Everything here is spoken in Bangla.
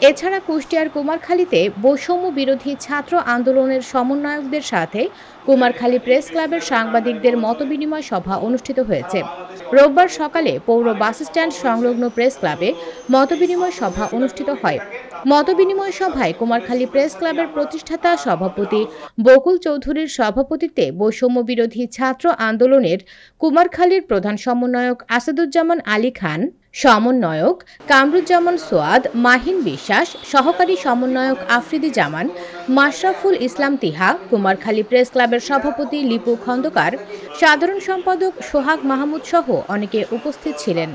এছাড়া কুষ্টিয়ার কুমারখালীতে বৈষম্য বিরোধী ছাত্র আন্দোলনের সমন্বয়কদের সাথে কুমারখালী প্রেস ক্লাবের সাংবাদিকদের মতবিনিময় সভা অনুষ্ঠিত হয়েছে। রোববার সকালে পৌর বাসস্ট্যান্ড সংলগ্ন প্রেস ক্লাবে মতবিনিময় সভা অনুষ্ঠিত হয়। মতবিনিময় সভায় কুমারখালী প্রেস ক্লাবের প্রতিষ্ঠাতা সভাপতি বকুল চৌধুরীর সভাপতিত্বে বৈষম্য বিরোধী ছাত্র আন্দোলনের কুমারখালীর প্রধান সমন্বয়ক আসাদুজ্জামান আলী খান, সমন্বয়ক কামরুজ্জামান সোয়াদ, মাহিন বিশ্বাস, সহকারী সমন্বয়ক আফ্রিদি জামান, মাশরাফুল ইসলাম তিহা, কুমারখালী প্রেস ক্লাবের সভাপতি লিপু খন্দকার, সাধারণ সম্পাদক সোহাগ মাহমুদ সহ অনেকে উপস্থিত ছিলেন।